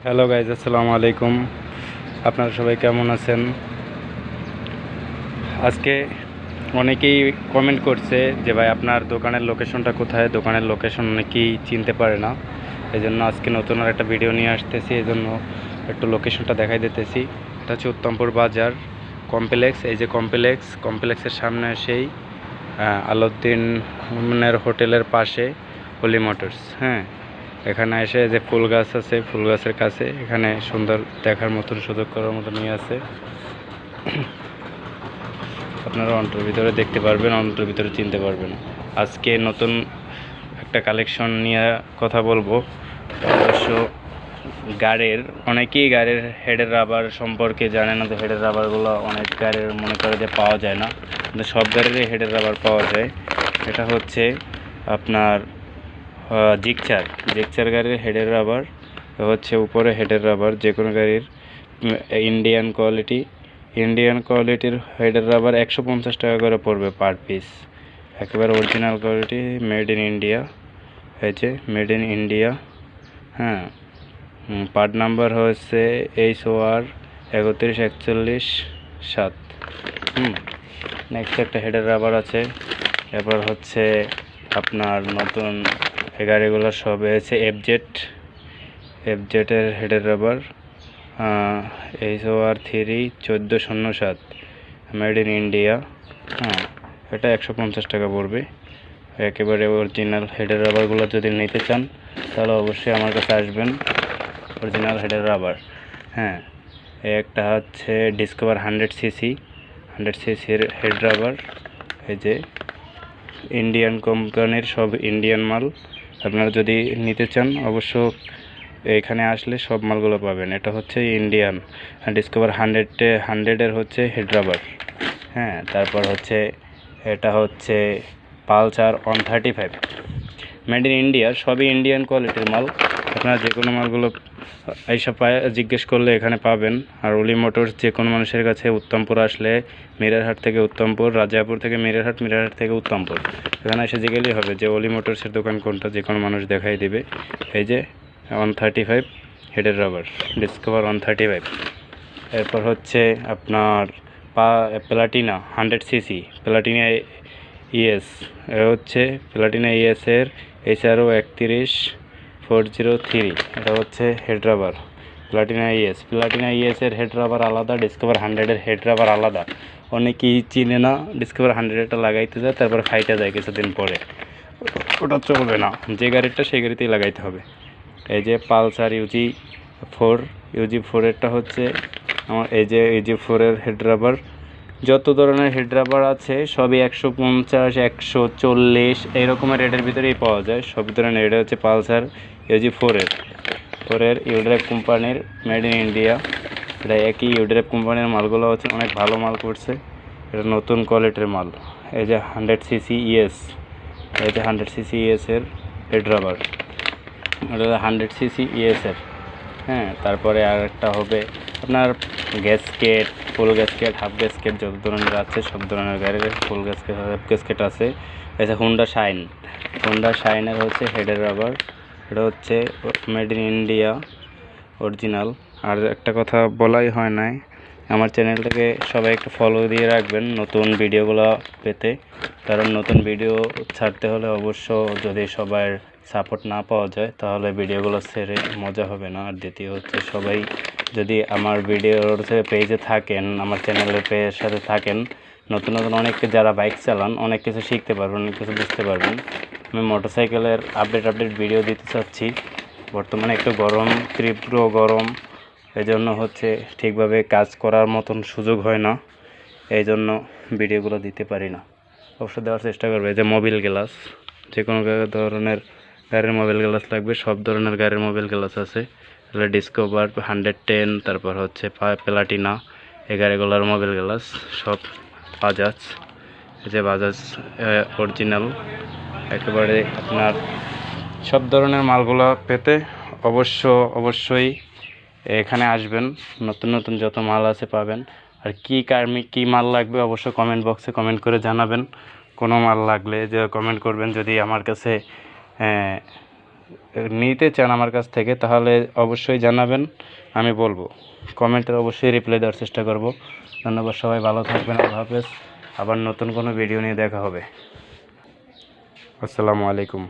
Hello guys, আসসালামু আলাইকুম। আপনারা সবাই কেমন আছেন? আজকে অনেকেই কমেন্ট করছে যে ভাই আপনার দোকানের লোকেশনটা কোথায়। দোকানের লোকেশন অনেকেই চিনতে পারে না, এই জন্য আজকে নতুন আর একটা ভিডিও নিয়ে আসতেছি। এই জন্য একটু লোকেশনটা দেখাই দিতেছি। এটা হচ্ছে উত্তমপুর বাজার কমপ্লেক্স। এই যে কমপ্লেক্সের সামনে সেই আলাউদ্দিনের হোটেলের পাশে হলি মোটরস। হ্যাঁ, এখানে এসে যে ফুল গাছ আছে, ফুল গাছের কাছে এখানে সুন্দর দেখার মতন, সুযোগ করার মতন নিয়ে আছে। আপনারা অন্টার ভিতরে দেখতে পারবেন, অন্টার ভিতরে চিনতে পারবেন। আজকে নতুন একটা কালেকশন নিয়ে কথা বলবো। অবশ্য গাড়ির অনেকেই গাড়ির হেডের রাবার সম্পর্কে জানে না। তো হেডের রাবারগুলো অনেক গাড়ির মনে করে যে পাওয়া যায় না, কিন্তু সব গাড়িরই হেডের রাবার পাওয়া যায়। এটা হচ্ছে আপনার জিকচার গাড়ির হেডের রাবার হচ্ছে উপরে হেডের রাবার যে কোনো গাড়ির ইন্ডিয়ান কোয়ালিটির হেডের রাবার 150 টাকা করে পড়বে পার পিস। একেবারে original quality, made in India. হয়েছে মেড ইন ইন্ডিয়া। হ্যাঁ, পার্ট নাম্বার হচ্ছে HOR 31417। নেক্সট একটা হেডের রাবার আছে। এবার হচ্ছে আপনার নতুন গাড়িগুলো সব হয়েছে এফজেটের হেডের rubber HOR 31407, made in India. হ্যাঁ, এটা 150 টাকা পড়বে। একেবারে অরিজিনাল হেডের রাবারগুলো যদি নিতে চান তাহলে অবশ্যই আমার কাছে আসবেন। অরিজিনাল হেডের রাবার। হ্যাঁ, একটা হচ্ছে ডিসকভার 100 সিসির হেড রাবার। এই যে ইন্ডিয়ান কোম্পানির, সব ইন্ডিয়ান মাল। আপনারা যদি নিতে চান অবশ্য এখানে আসলে সব মালগুলো পাবেন। এটা হচ্ছে ইন্ডিয়ান ডিসকভার 100-এর হচ্ছে হেড রাবার। হ্যাঁ, তারপর হচ্ছে এটা হচ্ছে পালসার 135, মেড ইন ইন্ডিয়া। সবই ইন্ডিয়ান কোয়ালিটির মাল। আপনারা যে কোনো মালগুলো এইসব জিজ্ঞেস করলে এখানে পাবেন। আর ওলি মোটরস যে কোনো মানুষের কাছে উত্তমপুর আসলে মিরারহাট থেকে উত্তমপুর, রাজাপুর থেকে মিরারহাট, মিরারহাট থেকে উত্তমপুর, এখানে এসে জিজ্ঞেসই হবে যে ওলি মোটরসের দোকান কোনটা, যে কোনো মানুষ দেখাই দেবে। এই যে 135 হেডের রাবার, ডিসকভার 135। এরপর হচ্ছে আপনার প্লাটিনা 100 সিসি, প্লাটিনা ইএস। এ হচ্ছে প্লাটিনা ইএসের HRO 31403। এটা হচ্ছে হেড রাবার প্লাটিনা ইএসের হেড রাবার আলাদা, ডিসকভার 100-এর হেড রাবার আলাদা। অনেকেই চিনে না, ডিসকভার 100-এটা লাগাইতে যায় তারপরে ফাইটা যায় কিছুদিন পরে, ওটা চলবে না। যে গাড়িটা সেই গাড়িতেই লাগাইতে হবে। এই যে পালসার UG4 হচ্ছে আমার, এই যে UG4-এর হেড রাবার। যত ধরনের হেড রাবার আছে সবই 150, 140 এইরকমের রেটের ভিতরেই পাওয়া যায়। সব ধরনের। এটা হচ্ছে পালসার UG4-এর ইউড্রাইভ কোম্পানির, মেড ইন ইন্ডিয়া। এটা একই ইউড্রাইভ কোম্পানির মালগুলো হচ্ছে অনেক ভালো মাল করছে। এটা নতুন কোয়ালিটির মাল। এই যে 100 সিসি ইএস, এই যে 100 সিসি ইএসের হেড রাবার। এটা 100 সিসি ইএসের। হ্যাঁ, তারপরে আর একটা হবে আপনার গ্যাসকেট, ফুল গ্যাসকেট, হাফ গ্যাসকেট, যত ধরনের আছে সব ধরনের গাড়ির ফুল গ্যাসকেট, হাফ গ্যাসকেট আছে। এটা হুন্ডা শাইনের হচ্ছে হেডের রাবার। এটা হচ্ছে মেড ইন ইন্ডিয়া, অরিজিনাল। আর একটা কথা বলাই হয় নাই, আমার চ্যানেলটাকে সবাই একটু ফলো দিয়ে রাখবেন নতুন ভিডিওগুলো পেতে। কারণ নতুন ভিডিও ছাড়তে হলে অবশ্য যদি সবার সাপোর্ট না পাওয়া যায় তাহলে ভিডিওগুলো ছেড়ে মজা হবে না। আর দ্বিতীয় হচ্ছে সবাই যদি আমার ভিডিওর পেজে থাকেন, আমার চ্যানেলের পেজের সাথে থাকেন, নতুন নতুন অনেকে যারা বাইক চালান অনেক কিছু শিখতে পারবেন, অনেক কিছু বুঝতে পারবেন। আমি মোটরসাইকেলের আপডেট ভিডিও দিতে চাচ্ছি। বর্তমানে একটু গরম, তীব্র গরম, এই জন্য হচ্ছে ঠিকভাবে কাজ করার মতন সুযোগ হয় না, এই জন্য ভিডিওগুলো দিতে পারি না। অবশ্যই দেওয়ার চেষ্টা করবে। যে মোবিল গ্লাস, যে কোনো ধরনের গাড়ির মোবিল গ্লাস লাগবে, সব ধরনের গাড়ির মোবিল গ্লাস আছে। ডিসকভার 110, তারপর হচ্ছে প্লাটিনা, এই গাড়িগুলোর মোবিল গ্লাস সব বাজাজ। এই যে বাজাজ অরিজিনাল। একেবারে আপনার সব ধরনের মালগুলো পেতে অবশ্যই এখানে আসবেন। নতুন নতুন যত মাল আছে পাবেন। আর কী মাল লাগবে অবশ্যই কমেন্ট বক্সে কমেন্ট করে জানাবেন। কোনো মাল লাগলে যে কমেন্ট করবেন। যদি আমার কাছে নিতে চান আমার কাছ থেকে তাহলে অবশ্যই জানাবেন, আমি বলবো কমেন্টের অবশ্যই রিপ্লাই দেওয়ার চেষ্টা করব। ধন্যবাদ, সবাই ভালো থাকবেন, আল্লাহ হাফেজ। আবার নতুন কোনো ভিডিও নিয়ে দেখা হবে। আসসালামু আলাইকুম।